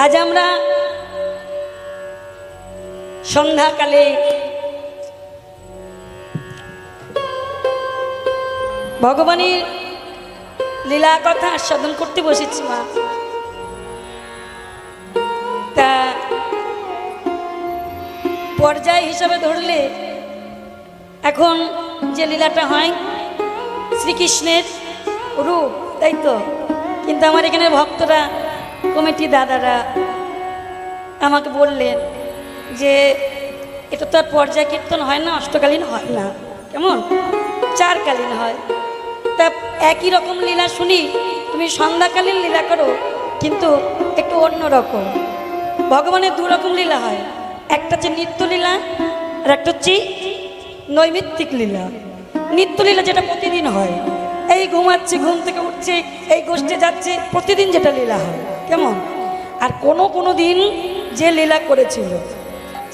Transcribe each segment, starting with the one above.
আজ আমরা সন্ধ্যাকালে ভগবানের লীলা কথা আস্বাদন করতে বসেছি মা। তা পর্যায় হিসাবে ধরলে এখন যে লীলাটা হয় শ্রীকৃষ্ণের রূপ, তাই তো। কিন্তু আমার এখানে ভক্তরা, কমিটি দাদারা আমাকে বললেন যে এটা তো আর পর্যায় কীর্তন হয় না, অষ্টকালীন হয় না, কেমন চারকালীন হয়। তা একই রকম লীলা শুনি, তুমি সন্ধ্যাকালীন লীলা করো কিন্তু একটু অন্য রকম। ভগবানের দু রকম লীলা হয়, একটা হচ্ছে নিত্যলীলা আর একটা হচ্ছে নৈমিত্তিক লীলা। নিত্যলীলা যেটা প্রতিদিন হয়, এই ঘুমাচ্ছে, ঘুম থেকে উঠছে, এই গোষ্ঠে যাচ্ছে, প্রতিদিন যেটা লীলা হয়, কেমন। আর কোনো দিন যে লীলা করেছিল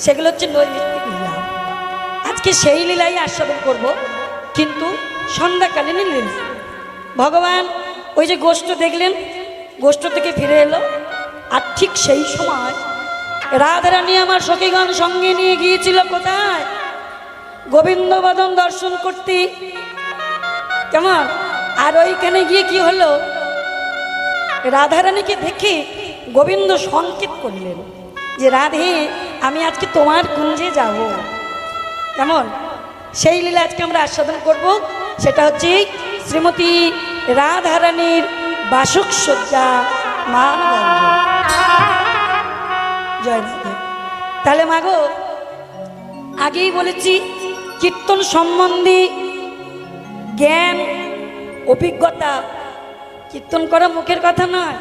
সেগুলো হচ্ছে নৈমিত্তিক লীলা। আজকে সেই লীলাই আস্বাদন করব, কিন্তু সন্ধ্যাকালীন লীলা। ভগবান ওই যে গোষ্ঠ দেখলেন, গোষ্ঠ থেকে ফিরে এলো, আর ঠিক সেই সময় রাধারানী আমার সখীগণ সঙ্গে নিয়ে গিয়েছিল কোথায়? গোবিন্দ বদন দর্শন করতে, কেমন। আর ওইখানে গিয়ে কি হলো, রাধারানীকে দেখে গোবিন্দ সংকেত করলেন যে রাধে, আমি আজকে তোমার কুঞ্জে যাব, কেমন। সেই লীলা আজকে আমরা আস্বাদন করব। সেটা হচ্ছে শ্রীমতী রাধারানীর বাসক সজ্জা মানগঞ্জ। জয় রাধে। তাহলে মাগো, আগেই বলেছি কীর্তন সম্বন্ধে জ্ঞান অভিজ্ঞতা, কীর্তন করা মুখের কথা নয়।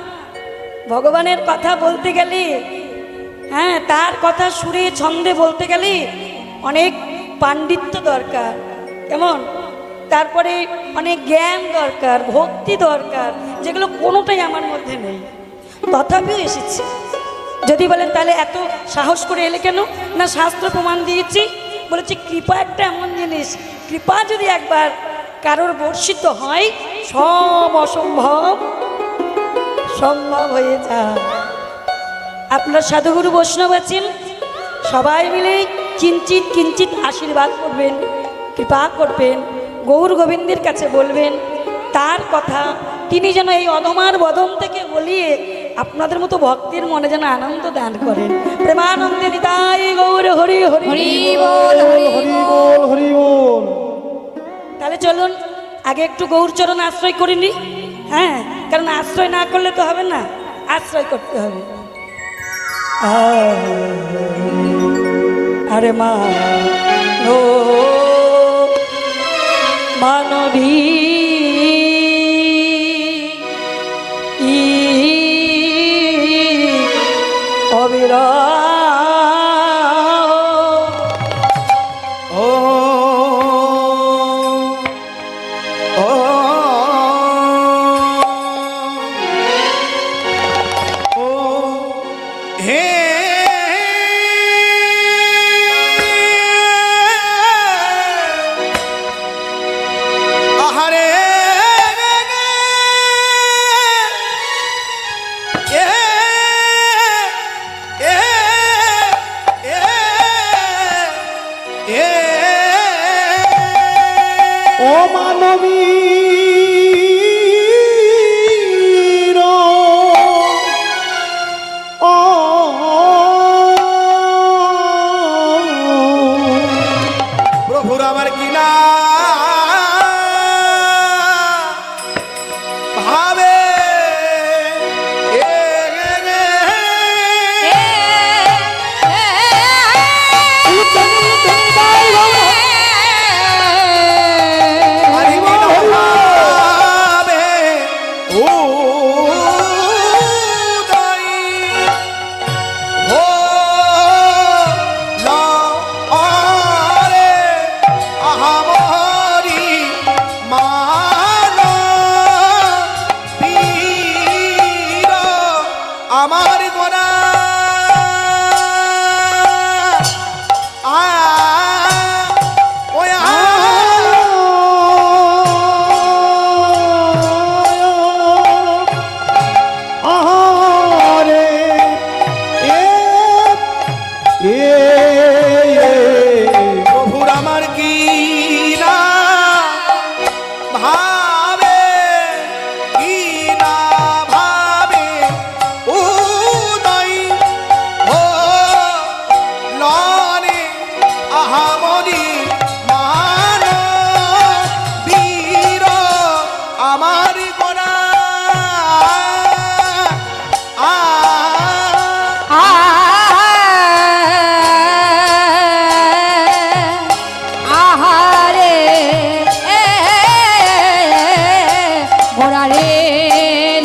ভগবানের কথা বলতে গেলে, হ্যাঁ, তার কথা সুরে ছন্দে বলতে গেলে অনেক পাণ্ডিত্য দরকার, কেমন। তারপরে অনেক জ্ঞান দরকার, ভক্তি দরকার, যেগুলো কোনোটাই আমার মধ্যে নেই। তথাপিও এসেছি। যদি বলেন তাহলে এত সাহস করে এলে কেন? না, শাস্ত্র প্রমাণ দিয়েছি, বলেছি কৃপা একটা এমন জিনিস, কৃপা যদি একবার কারোর বর্ষিত হয়, সব অসম্ভব সম্ভব হয়ে যায়। আপনার সাধুগুরু বৈষ্ণব আছেন, সবাই মিলে কিঞ্চিত কিঞ্চিত আশীর্বাদ করবেন, কৃপা করবেন, গৌর গোবিন্দের কাছে বলবেন তার কথা, তিনি যেন এই অধমার বদন থেকে বলিয়ে আপনাদের মতো ভক্তের মনে যেন আনন্দ দান করেন। প্রেমানন্দে নিতাই গৌর হরি হরি হরি বল, হরি বল, হরি বল। তাহলে চলুন আগে একটু গৌরচরণ আশ্রয় করিনি, হ্যাঁ, কারণ আশ্রয় না করলে তো হবে না, আশ্রয় করতে হবে। আরে মা ও মানবী অবিরা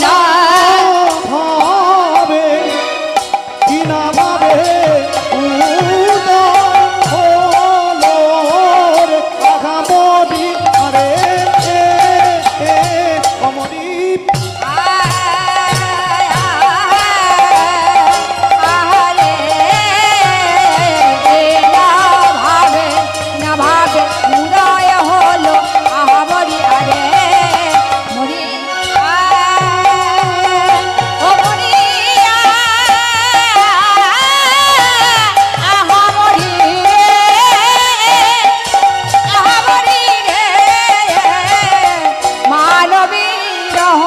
না ভাবে কি না ভাবে উদয় হলো রে আঘামরি আরে অমরি আহারে না ভাবে না ভাবে উদয় হলো আহাবরি আরে মরি ও মরি আহাবরি আহাবরি রে মানবী রহ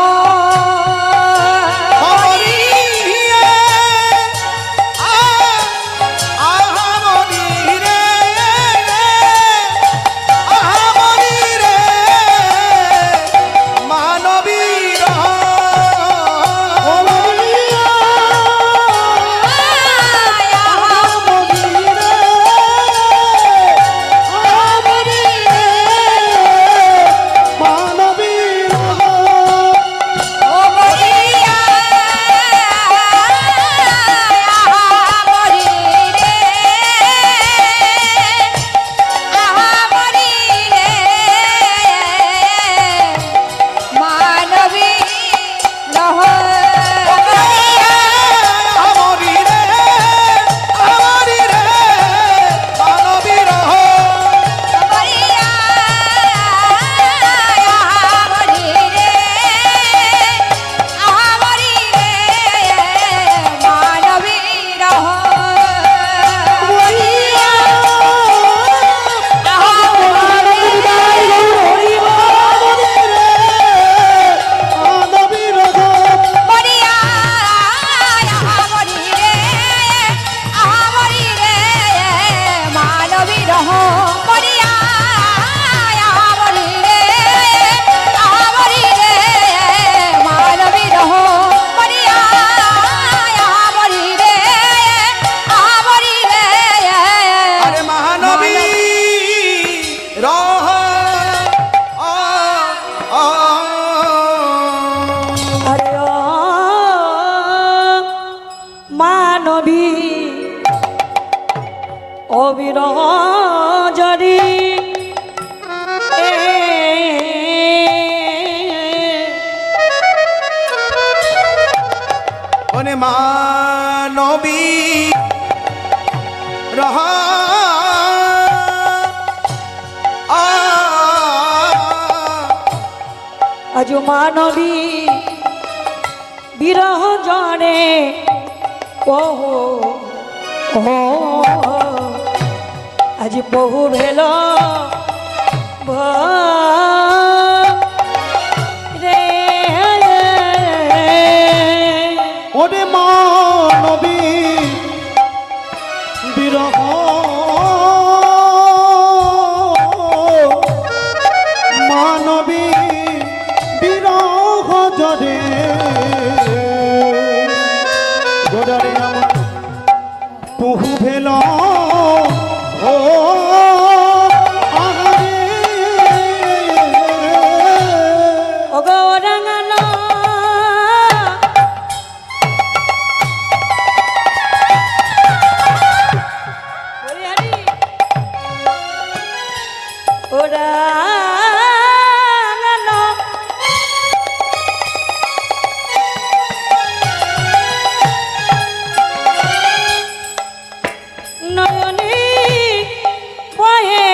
আরে ও মানবী অবিরহ জরি ওনে মানবী রহা আজ মানবী বিরহ জরে ওহ আজ বহু ভেল রে ওরে মানবী বিরহ মানবী বিরহ জরে গোড়ারে আমার বহু ভেল ও আহারে অগরাঙানো ওরা নয়নে বহে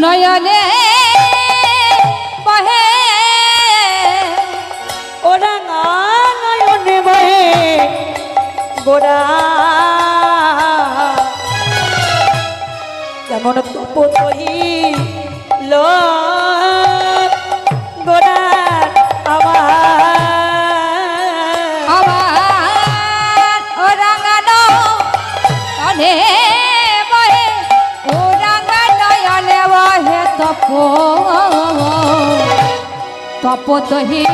নয়নে বহে ওরা নয়নে বহে গোরা যেমন তপতহি লো গোরা আমার ওরাঙ্গানো নয়নে বহে ওরাঙ্গা নয়নে বহে তপতহি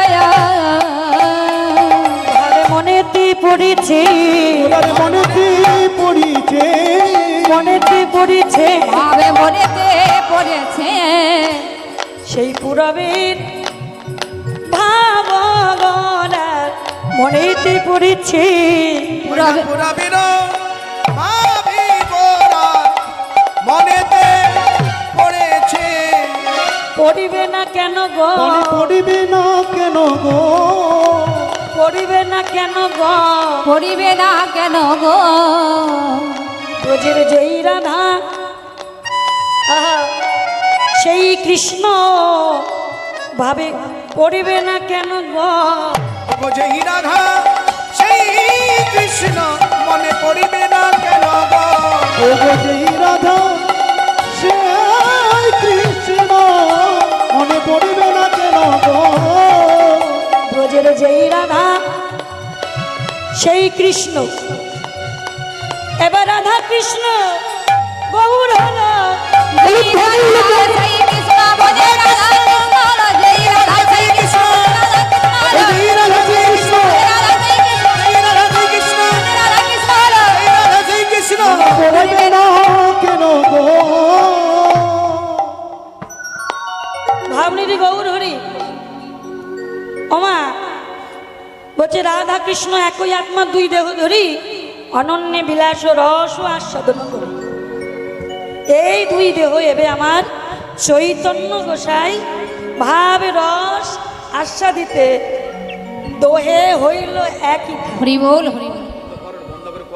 ঘরে মনেতে পড়েছে মনে কি পড়েছে ভাবে মনেতে পড়েছে সেই পুরবের ভাবগণার মনেতে পড়েছে পুরবে পুরাবির ভাবি গোরা মনেতে পড়েছে পড়িবে না কেন গো বলে পড়িবে না কেন গো পড়িবে না কেন গো পড়িবে না কেন গো ব্রজের যেই রাধা আহা, সেই কৃষ্ণ ভাবে পড়িবে না কেন গো গো যেই রাধা সেই কৃষ্ণ মনে পড়িবে না কেন গো গো যেই রাধা সেই কৃষ্ণ মনে পড়িবে না কেন গো ব্রজের যেই রাধা সেই কৃষ্ণ এবার রাধা কৃষ্ণ গৌর হলো যেই রাধা সেই কৃষ্ণ ভজে রাধা কৃষ্ণ যেই রাধা সেই কৃষ্ণ যেই রাধা সেই কৃষ্ণ রাধা সেই কৃষ্ণ যেই রাধা সেই কৃষ্ণ রাধা কৃষ্ণ যেই রাধা সেই কৃষ্ণ পড়িবে না কেন গো ভাবনিধি গৌর হরি ওমা বলছে রাধা কৃষ্ণ একই আত্মা দুই দেহ ধরি অনন্য বিলাস ও রস ও আস্বাদন করি এই দুই দেহ এবে আমার চৈতন্য গোসাই ভাব রস আস্বাদিতে দোহে হইল একই ঠাই। হরি বল হরি বল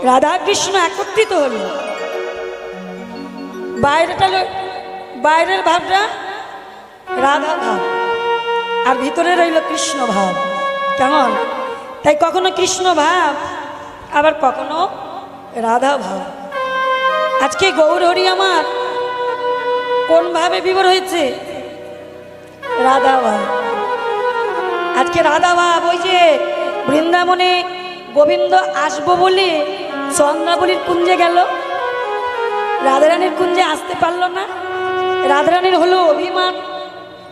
রাধা কৃষ্ণ একত্রিত হল বাইরের ভাবটা রাধা ভাব আর ভিতরে রইল কৃষ্ণ ভাব কেমন তাই কখনো কৃষ্ণ ভাব আবার কখনো রাধা ভাব আজকে গৌর হরি আমার কোন ভাবে বিভোর হয়েছে রাধা ভাব আজকে রাধা ভাব ওই যে বৃন্দাবনে গোবিন্দ আসবো বলে চন্দ্রাবলীর কুঞ্জে গেল রাধারানীর কুঞ্জে আসতে পারলো না রাধারানীর হলো অভিমান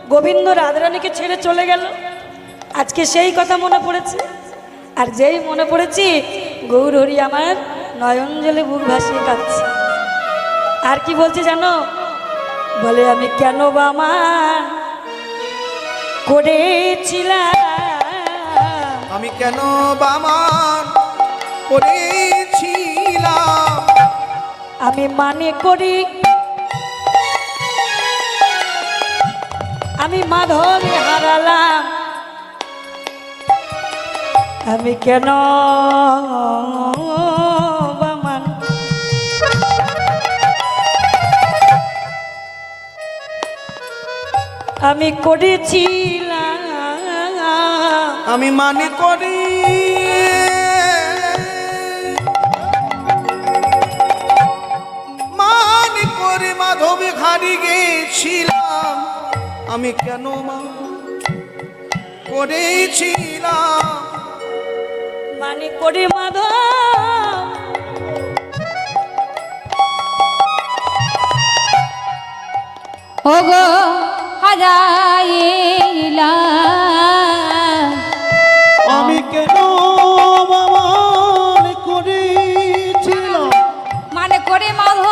গোবিন্দ রাধারানীকে ছেড়ে চলে গেল আজকে সেই কথা মনে পড়েছে আর যেই মনে পড়েছি গৌর হরি আমার নয়ন জলে বুক ভাসিয়ে কাঁদছে আর কি বলছে জানো বলে আমি কেন বা মান করেছিলাম আমি কেন বামান করেছিলাম আমি মানে করি আমি মাধবে হারালাম আমি কেন বামান আমি করেছিলাম আমি মানে করি মানে করে মাধবে ঘাড়ি গেছিলাম আমি কেন মা করেছিলাম মানে করে মাধব ওগো হারাইলা আমি কেন বামান করেছিলাম মানে করে মাধ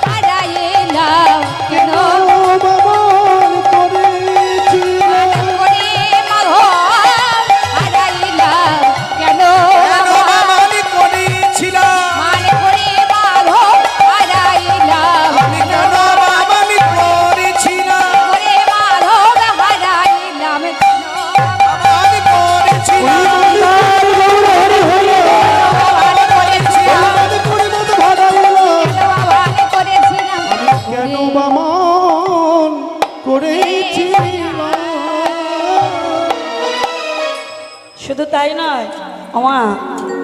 হারাইলা কেন বামান করেছিলাম করে মাধ হারাইলা কেন বামান করেছিলাম মানে করে মাধ হারাইলা আমি কেন বামান করেছিলাম করে মাধ হারাইলাম কেন বামান করেছিলাম কেন বামান করেছিলাম শুধু তাই নয় আমা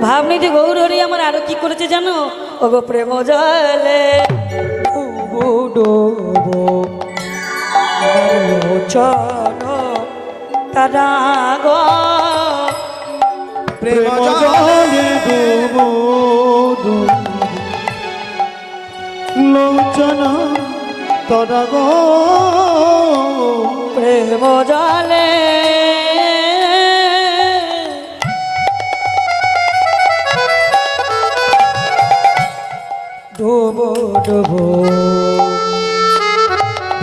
ভাবনিধি গৌর হরি আমার আরো কি করেছে জানো ওগো প্রেম জলে ডুবো ডুবো আমার লোচন তারা গো প্রেম জলে ডুবো ডুবো লোচনা তোরা গো প্রেম জলে ডুবো ডুবো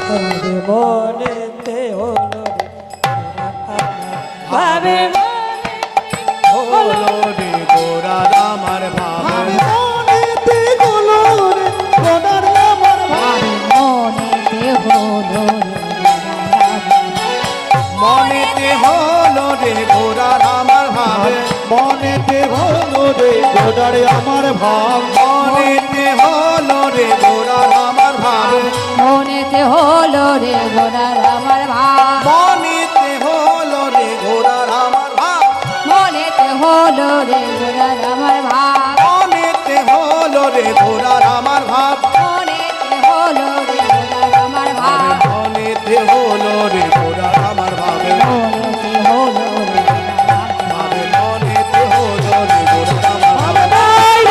ভাবে মনেতে হলো ভাবে হলো রে গোরার আমার ভাবে মনেতে হলো মনেতে হলো রে গোরার আমার ভাবে মনেতে হলো রে গোদারে আমার ভাব মনেতে হলো রে গোরার আমার ভাবে মনেতে হলো রে গোরার আমার ভাব মনেতে হলো রে গোরার আমার ভাব মনেতে হলো রে গোরার আমার ভাব মনেতে হলো রে গোরার আমার ভাব মনেতে হলো রে গোরার আমার ভাব মনেতে হলো রে গোরার আমার ভাবে মনেতে হলো রে ভাবে মনেতে হলো রে গোরার আমার ভাবে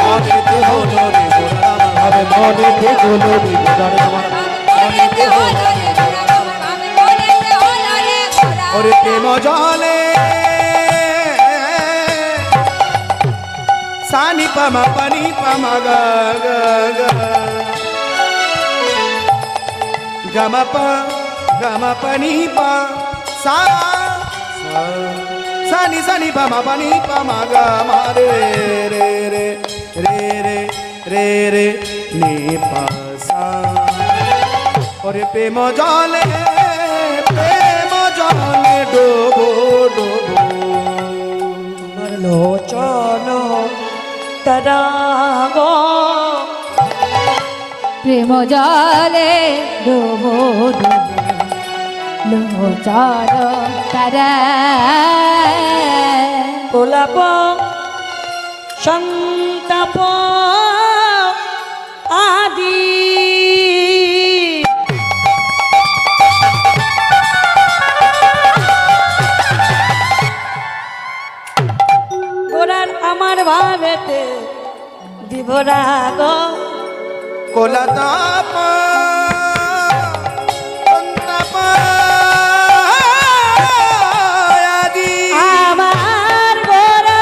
মনেতে হলো রে গোরার আমার ভাবে মনেতে হলো রে গোদারে আমার মনেতে হলো রে গোরার আমার ভাব মনেতে হলো রে গোরার ওরে প্রেম জলে সানি পামা পানি পামা গা গা গা গামা পা গামা পানি পা সা সা সানি সানি পামা পানি পামা গা মা রে রে রে রে রে রে রে নি পা সা ওরে প্রেম জলে ডোবো ডোবো আমার লোচন তরাগ প্রেম জলে ডুবো ডুবো লোচন তারা গোলাপ সন্তাপ আদি গোরার আমার ভাবেতে বিভরাগ কোলাতাপ সন্তাপ আদি আমার গোরা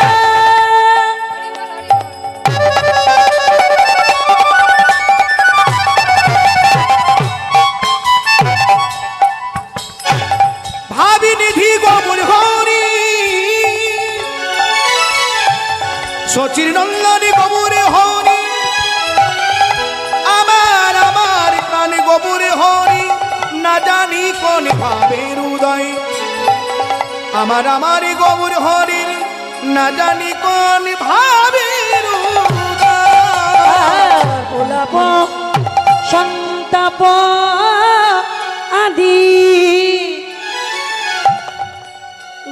ভাবি নিধি গোবর হরি সচির নন্দনী গোবরে হরি আমার আমার কানে গোবরে হরি না জানি কোন ভাবের উদয় আমার আমার গোবর হরি না জানি কোন ভাবের উদয় গোলাপ সন্তাপ আদি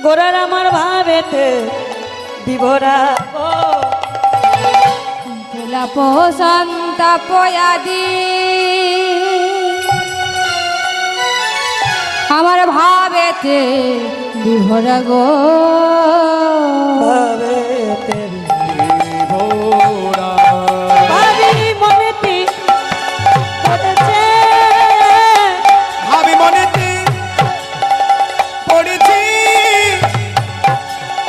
গোরার আমার ভাবেতে বিভরাগ গোলাপ সন্তাপ আদি আমার ভাবেতে বিভরা গো ভাবেতে ভোরা ভাবি মনেতে পড়েছে ভাবি মনেতে পড়েছি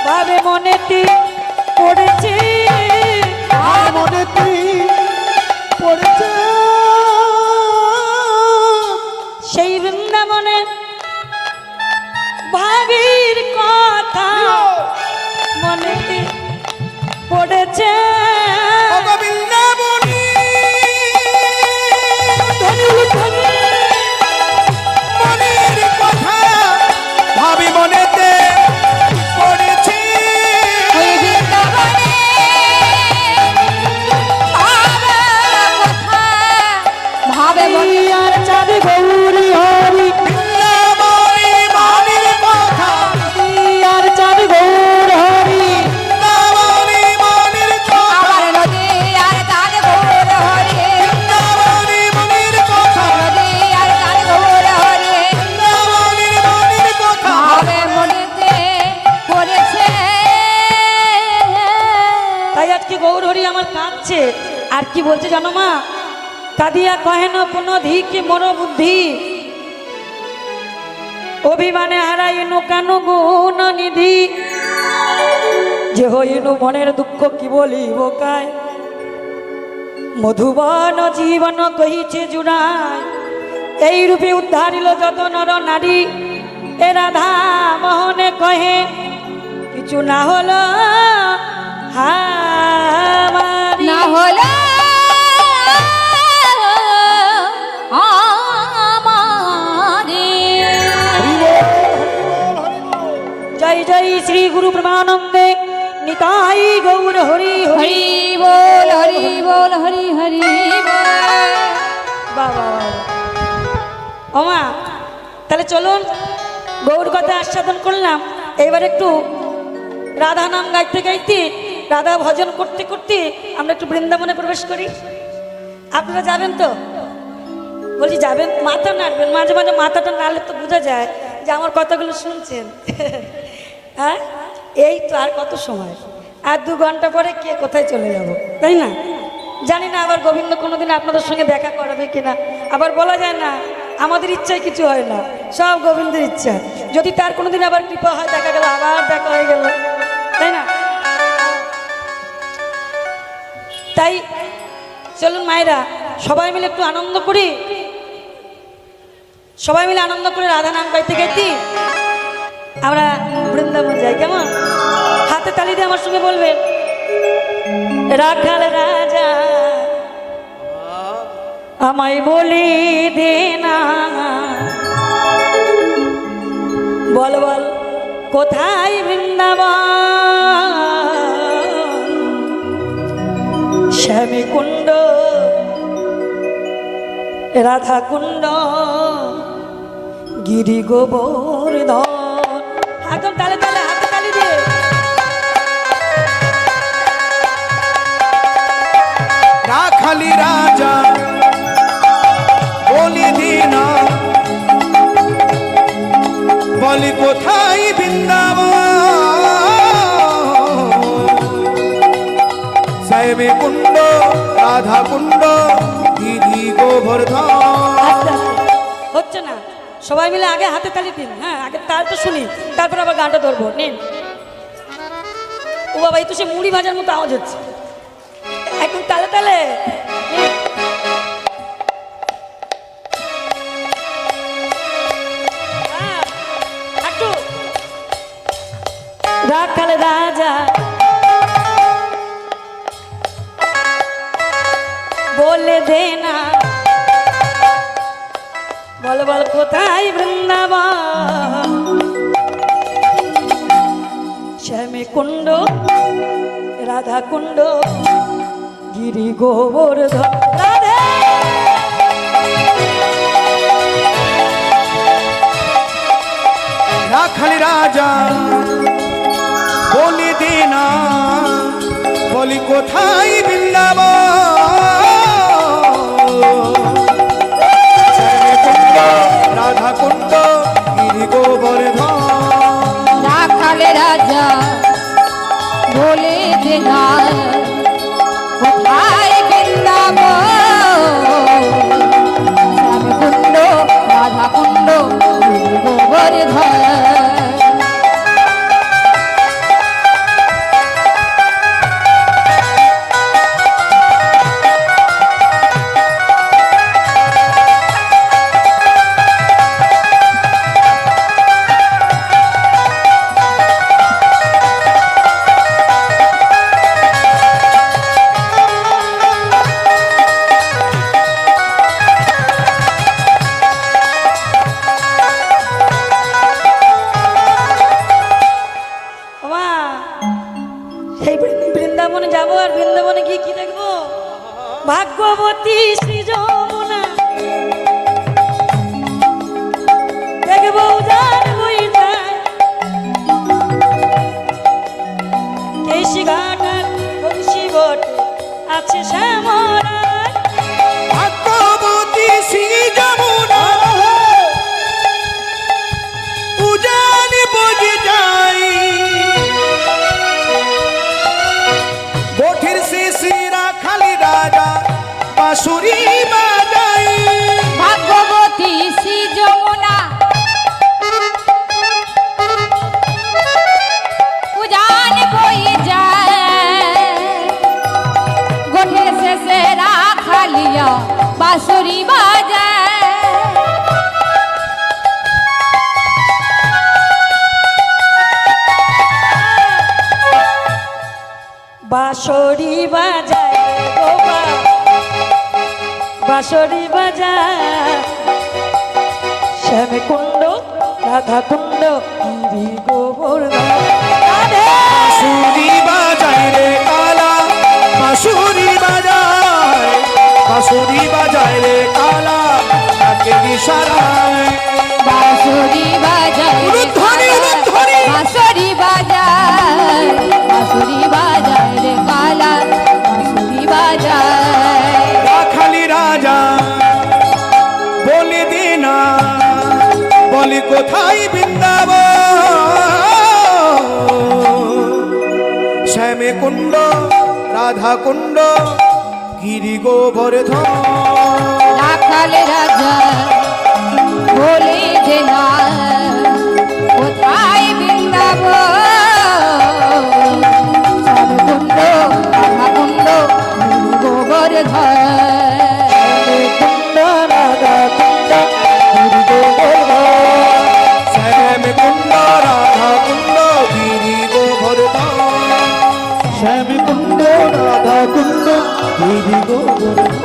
ভাবে মনেতে পড়েছে মনেতে পড়েছে সেই বৃন্দাবনে ভাবির কথা মনেতে পড়েছে বৃন্দাবনী মনের কথা ভাবি মনেতে পড়েছি ওই বৃন্দাবনে ভাবে মনে আর চাঁদ গৌরী হরি বৃন্দাবনী মনের কথা আর চাঁদ গৌর হরি বৃন্দাবনী মনের কথা আমার নদী আর তার গৌর হরে বৃন্দাবনী মনের কথা নদী আর তার গৌর হরে বৃন্দাবনী মনের কথা ভাবে মনেতে পড়েছে তাই আজকে গৌর হরি আমার কাঁদছে আর কি বলছে জানো মা কাঁদিয়া কহেন পুনধিকে মোর বুদ্ধি অভিমানে হারাইনু কেন গুণ নিধি যে হইনু মনের দুঃখ কি বলিব কায় মধুবন জীবন কহিছে জুড়ায়, এই রূপে উদ্ধারিল যত নর নারী। এ রাধা মোহনে কহে কিছু না হলো হামারি। না হলো আমারে। জয় জয় শ্রী গুরু প্রেমানন্দে নিতাই গৌর হরি হরি। হরি বল হরি বল হরি হরি বল। বাবা ওমা, তাহলে চলুন গৌর কথা আস্বাদন করলাম, এবার একটু রাধা নাম গাইতে গাইতে, রাধা ভজন করতে করতে আমরা একটু বৃন্দাবনে প্রবেশ করি। আপনারা যাবেন তো? বলছি যাবেন, মাথা নাড়বেন, মাঝে মাঝে মাথাটা নাড়লে তো বোঝা যায় যে আমার কথাগুলো শুনছেন। হ্যাঁ, এই তো আর কত সময়, আর 2 ঘন্টা পরে কে কোথায় চলে যাব, তাই না? জানি না আবার গোবিন্দ কোনোদিন আপনাদের সঙ্গে দেখা করাবে কিনা, আবার বলা যায় না, আমাদের ইচ্ছায় কিছু হয় না, সব গোবিন্দের ইচ্ছা। যদি তার কোনোদিন আবার কৃপা হয়, দেখা গেল আবার দেখা হয়ে গেল, তাই না? তাই চলুন মায়েরা সবাই মিলে একটু আনন্দ করি, সবাই মিলে আনন্দ করে রাধা নাম গাইতে গাইতে আমরা বৃন্দাবন যাই, কেমন? হাতে তালি দিয়ে আমার সঙ্গে বলবেন, রাখাল রাজা আমায় বলি দে না, বল বল কোথায় বৃন্দাবন, শ্যামী কুণ্ড রাধা কুণ্ড গিরি গোবর্ধন। একদম তালে তালে হাতে তালি দিয়ে রাখালি রাজা বলি দিনা, বলি কোথায় বৃন্দাবন, সাহেবে কুণ্ড রাধা কুণ্ড গিরি গোবর্ধন। আস্তে আস্তে হচ্ছে না, সবাই মিলে আগে হাতে তালি দিন। হ্যাঁ, আগে তালটা শুনি, তারপর আবার গানটা ধরবো। নিন। ও বাবা, এই তো সে মুড়ি ভাজার মতো আওয়াজ হচ্ছে, একদম তালে তালে। নিন। হ্যাঁ, একটু। রাখাল রাজা বলে দে না, বল বল কোথায় বৃন্দাবন, শ্যামী কুণ্ড রাধা কুণ্ড গিরি গোবর্ধন। রাধে রাখালি রাজা বলি দিনা, বলি কোথায় বৃন্দাবন, শ্যামী কুণ্ড রাধা কুণ্ড গিরি গোবর্ধন। রাখাল রাজা বলে দে না, কোথায় বৃন্দাবন, শ্যাম কুণ্ড রাধা কুণ্ড গোবর্ধন। বৃন্দাবনে যাবো, আর বৃন্দাবনে গিয়ে কি দেখবো? ভাগ্যবতী শ্রী যমুনা দেখবো, উজান বই যায় কেশি ঘাট আর বংশী বটে আছে শ্যামরা। ভাগ্যবতী শ্রী যমুনা উজান বই যায়, বঠির শিশি রাখালি রাজা বাঁশুরি বাজাই। ভাগ্যবতী শ্রী যমুনা উজান বই যায়, গোঠে শেষে রাখ লইয়া বাঁশরি বাজায় বাঁশরি বাজায় গো বাঁশরি বাজায় শ্যাম কুণ্ড রাধা কুণ্ড গিরি গোবর্ধন রাধে বাঁশুরি বাজায় রে কালা বাঁশুরি বাজায় বাঁশুরি বাজায় রে কালা তাকে ইশারায় বাঁশরি বাজায় উলুধ্বনি, উলুধ্বনি। বাঁশরি বাজায় বাঁশরি বাজায় রে কালা বাঁশরি বাজায় রাখালি রাজা বলে দে না বলে কোথায় বৃন্দাবন শ্যামে কুণ্ড রাধা কুণ্ড গিরি গোবর্ধন রাখাল রাজা বলে যে না কোথায় বৃন্দাবন সব কুণ্ড রাধা কুণ্ড গোবর্ধন কুণ্ড রাধা কুণ্ড গিরি গোবর্ধন শ্যামে কুণ্ড রাধা কুণ্ড গিরি গোবর্ধন শ্যাম কুণ্ড রাধা কুণ্ড গিরি গোবর্ধন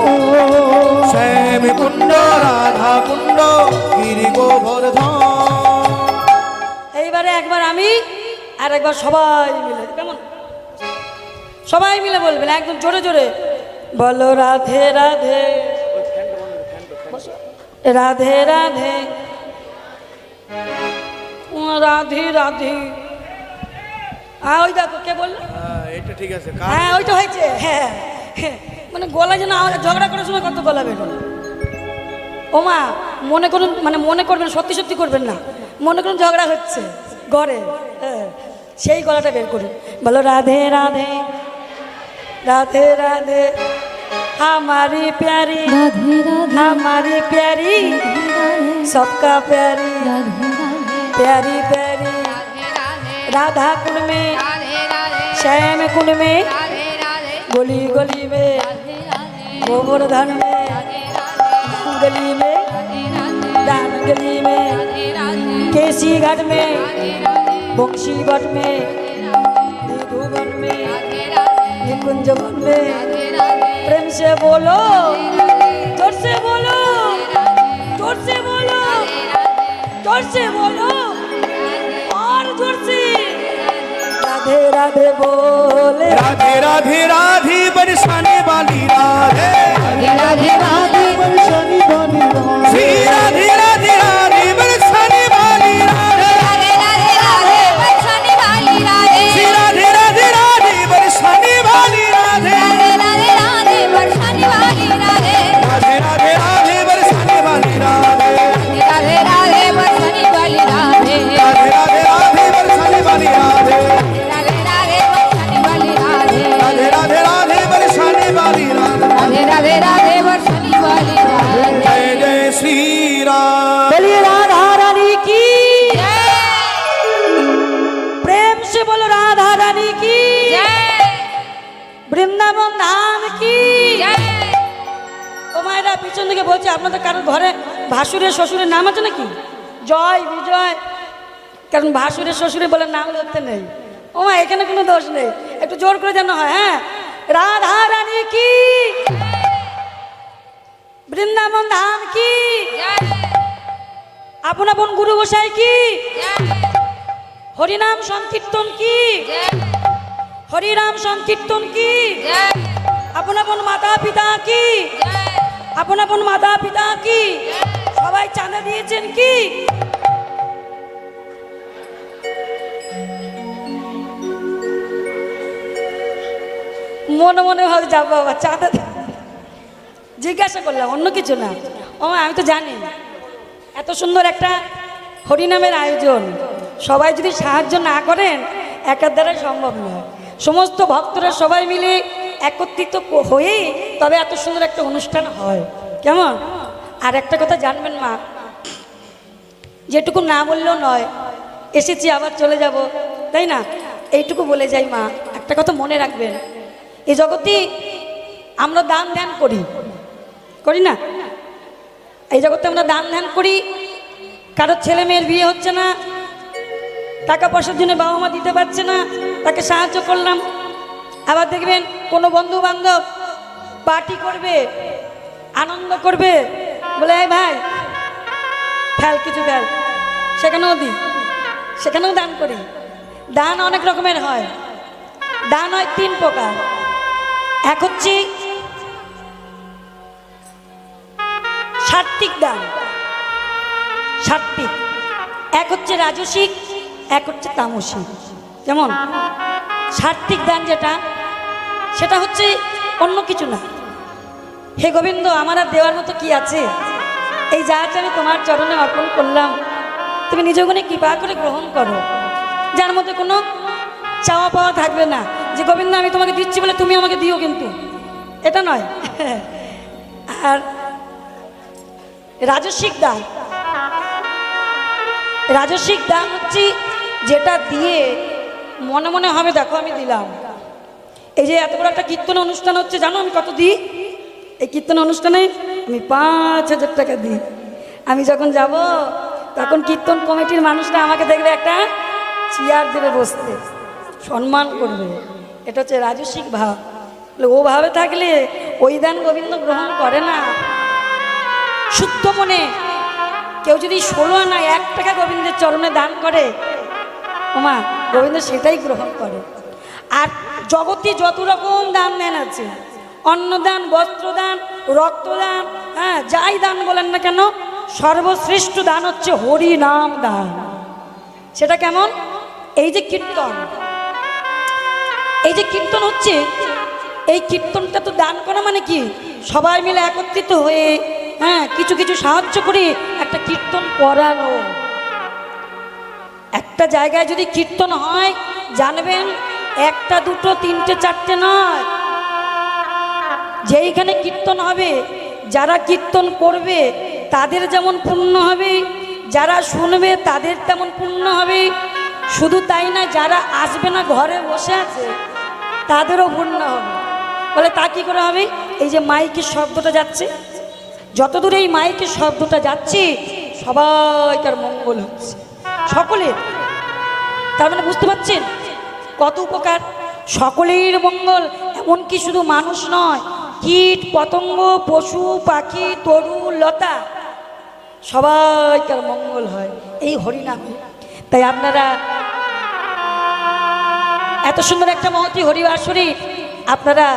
শ্যামে কুণ্ড রাধা কুণ্ড গিরি গোবর্ধন এইবারে একবার আমি আর একবার সবাই মিলে কেমন সবাই মিলে বলবেন একদম জোরে জোরে বলো রাধে রাধে রাধে রাধে রাধে রাধে ওই দেখো কে বললো এটা ঠিক আছে হ্যাঁ ওইটা হয়েছে হ্যাঁ হ্যাঁ। মানে গলা যেন আওয়াজ ঝগড়া করার সময় কত গলা বেরো ও মা মনে করুন মানে মনে করবেন সত্যি সত্যি করবেন না মনে করুন ঝগড়া হচ্ছে ঘরে হ্যাঁ সেই গলাটা বের করুন বলো রাধে রাধে রাধে রাধে हमारी प्यारी राधे राधे हमारी प्यारी सबका प्यारी प्यारी प्यारी राधा कुंड में श्याम कुंड में गली गली में गोवर्धन में गली में दान गली में केसी घाट में बंशी भट्ट में निधुवन में निकुंज वन में प्रेम से बोलो जोर से बोलो जोर से बोलो जोर से बोलो और जोर से राधे राधे बोले राधे राधे राधे बरसाने वाली राधे राधे राधे शनि बनी श्री राधे राधे राधे बरसाने वाली राधे राधे राधे बरसाने वाली राधे श्री राधे राधे राधे बरसाने वाली राधे राधे राधे बरसाने वाली राधे राधे राधे राधे बरसाने वाली राधे राधे राधे बरसाने वाली राधे राधे राधे राधे बरसाने वाली राधे राधे राधे बरसाने वाली राधे राधे राधे राधे बरसाने वाली राधे राधे राधे राधे बरसाने वाली राधे जय जय श्री राम बोलिए राधा रानी की जय प्रेम से बोलो राधा रानी की जय বৃন্দাবন ধাম কি जय ও মায়েরা পিছন থেকে বলছে আপনাদের কারোর ঘরে ভাসুরের শ্বশুরের নাম আছে নাকি জয় বিজয় কারণ ভাসুরের শ্বশুরে বলে নাম ধরতে নেই ও মা এখানে কোনো দোষ নেই একটু জোর করে যেন হয় হ্যাঁ রাধা রানী কি বৃন্দাবন ধাম কি जय আপন আপন গুরু গোসাই কি जय হরিনাম সংকীর্তন কি जय হরিনাম সংকীর্তন কি जय আপন আপন মাতা পিতা কি जय আপন আপন মাতা পিতা কি সবাই চাঁদা দিয়েছেন কি মনে মনে ভাবে যাবো বাবা চাঁদা জিজ্ঞাসা করলাম অন্য কিছু না ও আমি তো জানি এত সুন্দর একটা হরিনামের আয়োজন সবাই যদি সাহায্য না করেন একার দ্বারা সম্ভব নয় সমস্ত ভক্তরা সবাই মিলে একত্রিত হয়ে তবে এত সুন্দর একটা অনুষ্ঠান হয় কেমন আর একটা কথা জানবেন মা যেটুকু না বললেও নয় এসেছি আবার চলে যাব তাই না এইটুকু বলে যাই মা একটা কথা মনে রাখবেন এই জগতে আমরা দান ধ্যান করি করি না? এই জগতে আমরা দান ধ্যান করি, কারোর ছেলে মেয়ের বিয়ে হচ্ছে না, টাকা পয়সার জন্য বাবা মা দিতে পারছে না, তাকে সাহায্য করলাম। আবার দেখবেন কোনো বন্ধু বান্ধব পার্টি করবে, আনন্দ করবে, বলে এই ভাই ফেল কিছু ফেল, সেখানেও দিই, সেখানেও দান করি। দান অনেক রকমের হয়। দান হয় 3 প্রকার। এক হচ্ছে সাত্ত্বিক দান, সাত্ত্বিক। এক হচ্ছে রাজসিক, এক হচ্ছে তামসিক। যেমন সাত্ত্বিক দান যেটা, সেটা হচ্ছে অন্য কিছু না। হে গোবিন্দ, আমার আর দেওয়ার মতো কি আছে? এই যাটা আমি তোমার চরণে অর্পণ করলাম, তুমি নিজ গুণে কৃপা করে গ্রহণ করো। যার মধ্যে কোনো চাওয়া পাওয়া থাকবে না যে গোবিন্দ আমি তোমাকে দিচ্ছি বলে তুমি আমাকে দিও, কিন্তু এটা নয়। আর রাজসিক দান, রাজসিক দান হচ্ছে যেটা দিয়ে মনে মনে হবে দেখো আমি দিলাম। এই যে এত বড় একটা কীর্তন অনুষ্ঠান হচ্ছে, জানো আমি কত দিই? এই কীর্তন অনুষ্ঠানে আমি 5,000 টাকা দিই। আমি যখন যাব তখন কীর্তন কমিটির মানুষরা আমাকে দেখবে, একটা চেয়ার দেবে বসতে, সম্মান করবে। এটা হচ্ছে রাজসিক ভাব। ও ভাবে থাকলে ওই দান গোবিন্দ গ্রহণ করে না। শুদ্ধ মনে কেউ যদি 16 আনা 1 টাকা গোবিন্দের চরণে দান করে, ওমা গোবিন্দ সেটাই গ্রহণ করে। আর জগতে যত রকম দান দেন আছে, অন্নদান, বস্ত্রদান, রক্তদান, হ্যাঁ যাই দান বলেন না কেন, সর্বশ্রেষ্ঠ দান হচ্ছে হরি নাম দান। সেটা কেমন? এই যে কীর্তন, এই যে কীর্তন হচ্ছে, এই কীর্তনটা তো দান করা মানে কি, সবাই মিলে একত্রিত হয়ে হ্যাঁ কিছু কিছু সাহায্য করে একটা কীর্তন করানো। একটা জায়গায় যদি কীর্তন হয়, জানবেন 1টা 2টো 3টে 4টে নয়, যেইখানে কীর্তন হবে, যারা কীর্তন করবে তাদের যেমন পুণ্য হবে, যারা শুনবে তাদের তেমন পুণ্য হবে। শুধু তাই না, যারা আসবে না ঘরে বসে আছে তাদেরও পুণ্য হবে। বলে তা কী করে হবে? এই যে মাইকের শব্দটা যাচ্ছে, যতদূর এই মাইকের শব্দটা যাচ্ছে সবাইকার মঙ্গল হচ্ছে, সকলের। তার মানে বুঝতে পারছেন কত উপকার, সকলের মঙ্গল। এমনকি শুধু মানুষ নয়, কীট পতঙ্গ, পশু পাখি, তরু লতা, সবাইকার মঙ্গল হয় এই হরিনামে। তাই আপনারা এত সুন্দর একটা মহতি হরিবাসরী আপনারা